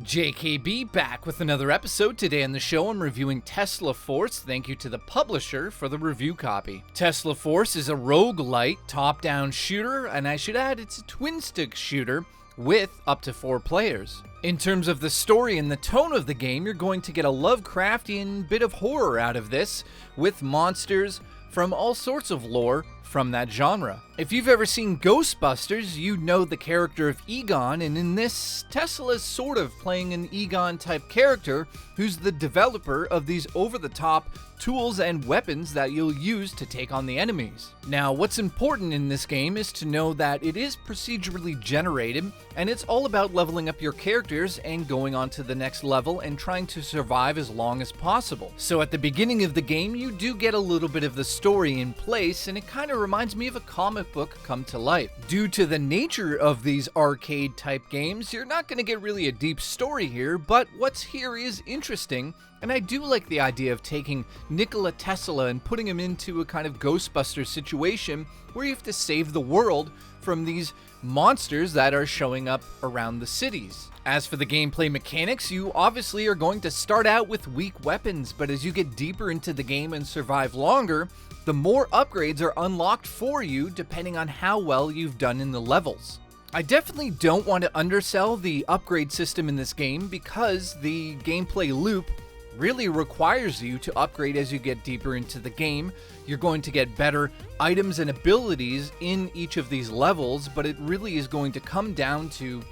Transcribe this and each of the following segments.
JKB back with another episode. Today on the show I'm reviewing Tesla Force. Thank you to the publisher for the review copy. Tesla Force is a rogue-lite top-down shooter, and I should add it's a twin-stick shooter with up to 4 players. In terms of the story and the tone of the game, you're going to get a Lovecraftian bit of horror out of this, with monsters from all sorts of lore from that genre. If you've ever seen Ghostbusters, you know the character of Egon, and in this, Tesla is sort of playing an Egon-type character who's the developer of these over-the-top tools and weapons that you'll use to take on the enemies. Now, what's important in this game is to know that it is procedurally generated, and it's all about leveling up your characters and going on to the next level and trying to survive as long as possible. So at the beginning of the game, you do get a little bit of the story in place, and it kind of reminds me of a comic book come to life. Due to the nature of these arcade type games, you're not going to get really a deep story here, but what's here is interesting, and I do like the idea of taking Nikola Tesla and putting him into a kind of Ghostbusters situation where you have to save the world from these monsters that are showing up around the cities. As for the gameplay mechanics, you obviously are going to start out with weak weapons, but as you get deeper into the game and survive longer, the more upgrades are unlocked for you depending on how well you've done in the levels. I definitely don't want to undersell the upgrade system in this game because the gameplay loop really requires you to upgrade as you get deeper into the game. You're going to get better items and abilities in each of these levels, but it really is going to come down to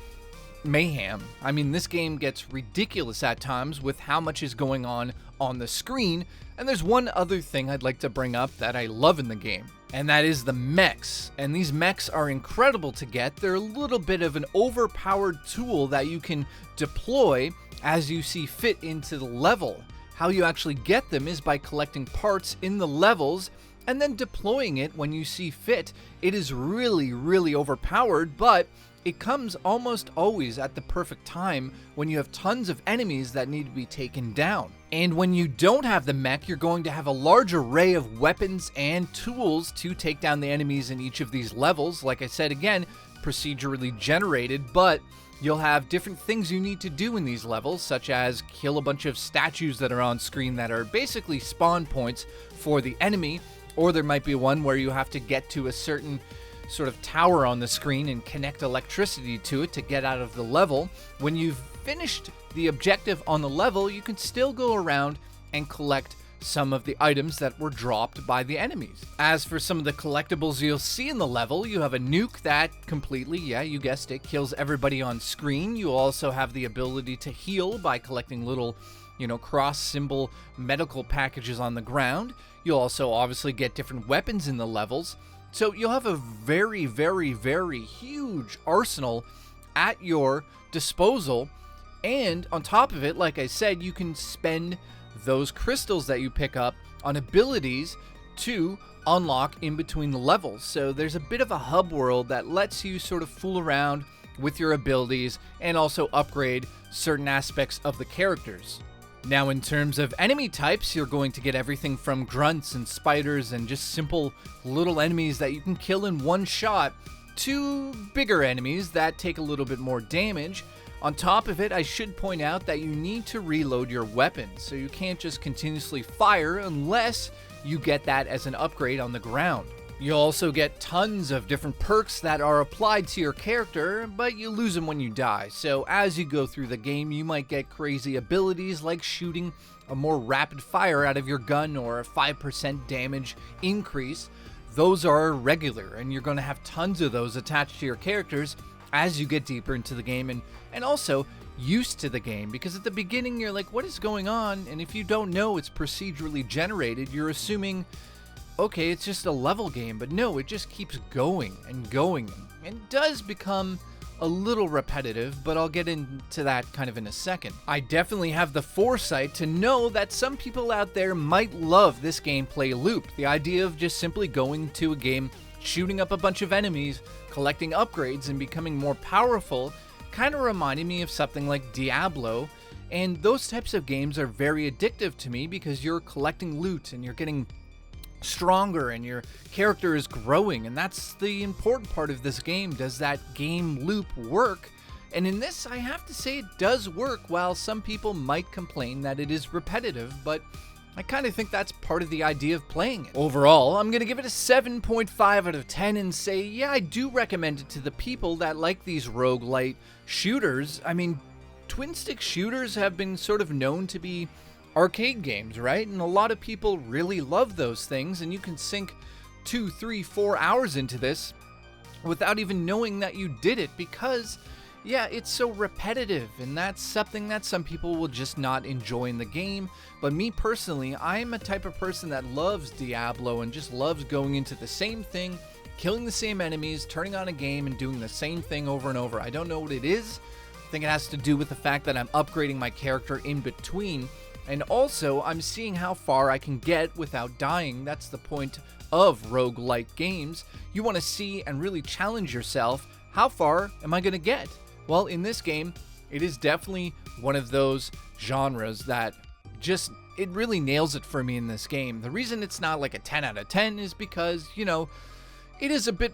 mayhem. I mean, this game gets ridiculous at times with how much is going on the screen, and there's one other thing I'd like to bring up that I love in the game, and that is the mechs. And these mechs are incredible to get. They're a little bit of an overpowered tool that you can deploy as you see fit into the level. How you actually get them is by collecting parts in the levels and then deploying it when you see fit. It is really overpowered, but it comes almost always at the perfect time when you have tons of enemies that need to be taken down. And when you don't have the mech, you're going to have a large array of weapons and tools to take down the enemies in each of these levels. Like I said, again, procedurally generated, but you'll have different things you need to do in these levels, such as kill a bunch of statues that are on screen that are basically spawn points for the enemy, or there might be one where you have to get to a certain sort of tower on the screen and connect electricity to it to get out of the level. When you've finished the objective on the level, you can still go around and collect some of the items that were dropped by the enemies. As for some of the collectibles you'll see in the level, you have a nuke that completely, yeah, you guessed it, kills everybody on screen. You also have the ability to heal by collecting little, cross symbol medical packages on the ground. You'll also obviously get different weapons in the levels. So you'll have a very huge arsenal at your disposal. And on top of it, like I said, you can spend those crystals that you pick up on abilities to unlock in between the levels. So there's a bit of a hub world that lets you sort of fool around with your abilities and also upgrade certain aspects of the characters. Now, in terms of enemy types, you're going to get everything from grunts and spiders and just simple little enemies that you can kill in one shot to bigger enemies that take a little bit more damage. On top of it, I should point out that you need to reload your weapons, so you can't just continuously fire unless you get that as an upgrade on the ground. You'll also get tons of different perks that are applied to your character, but you lose them when you die. So as you go through the game, you might get crazy abilities like shooting a more rapid fire out of your gun or a 5% damage increase. Those are regular, and you're going to have tons of those attached to your characters as you get deeper into the game and also used to the game, because at the beginning you're like, what is going on? And if you don't know it's procedurally generated, you're assuming, okay, it's just a level game, but no, it just keeps going and does become a little repetitive, but I'll get into that kind of in a second. I definitely have the foresight to know that some people out there might love this gameplay loop, the idea of just simply going to a game, shooting up a bunch of enemies, collecting upgrades, and becoming more powerful. Kind of reminded me of something like Diablo, and those types of games are very addictive to me because you're collecting loot and you're getting stronger and your character is growing, and that's the important part of this game. Does that game loop work? And in this, I have to say it does work, while some people might complain that it is repetitive, but I kind of think that's part of the idea of playing it. Overall, I'm going to give it a 7.5 out of 10 and say, yeah, I do recommend it to the people that like these roguelite shooters. I mean, twin-stick shooters have been sort of known to be arcade games, right? And a lot of people really love those things, and you can sink 2, 3, 4 hours into this without even knowing that you did it, because yeah, it's so repetitive, and that's something that some people will just not enjoy in the game. But me personally, I'm a type of person that loves Diablo and just loves going into the same thing, killing the same enemies, turning on a game and doing the same thing over and over. I don't know what it is. I think it has to do with the fact that I'm upgrading my character in between, and also I'm seeing how far I can get without dying. That's the point of roguelite games. You want to see and really challenge yourself. How far am I going to get? Well, in this game, it is definitely one of those genres that it really nails it for me in this game. The reason it's not like a 10 out of 10 is because, you know, it is a bit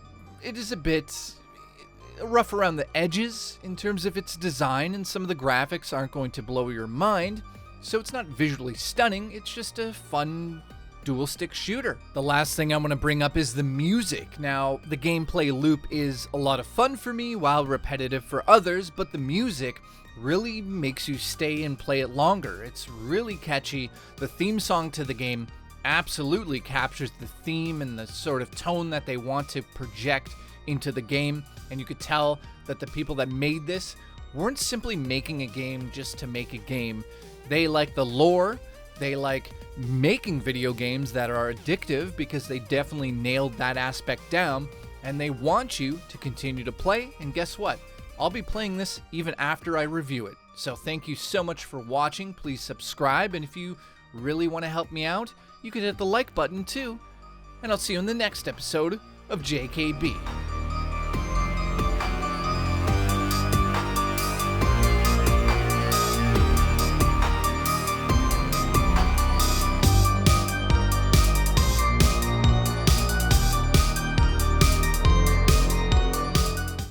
rough around the edges in terms of its design, and some of the graphics aren't going to blow your mind. So it's not visually stunning, it's just a fun dual stick shooter. The last thing I'm going to bring up is the music. Now, the gameplay loop is a lot of fun for me, while repetitive for others, but the music really makes you stay and play it longer. It's really catchy. The theme song to the game absolutely captures the theme and the sort of tone that they want to project into the game, and you could tell that the people that made this weren't simply making a game just to make a game. They like the lore, they like making video games that are addictive, because they definitely nailed that aspect down, and they want you to continue to play. And guess what? I'll be playing this even after I review it. So thank you so much for watching. Please subscribe, and if you really want to help me out, you can hit the like button too. And I'll see you in the next episode of JKB.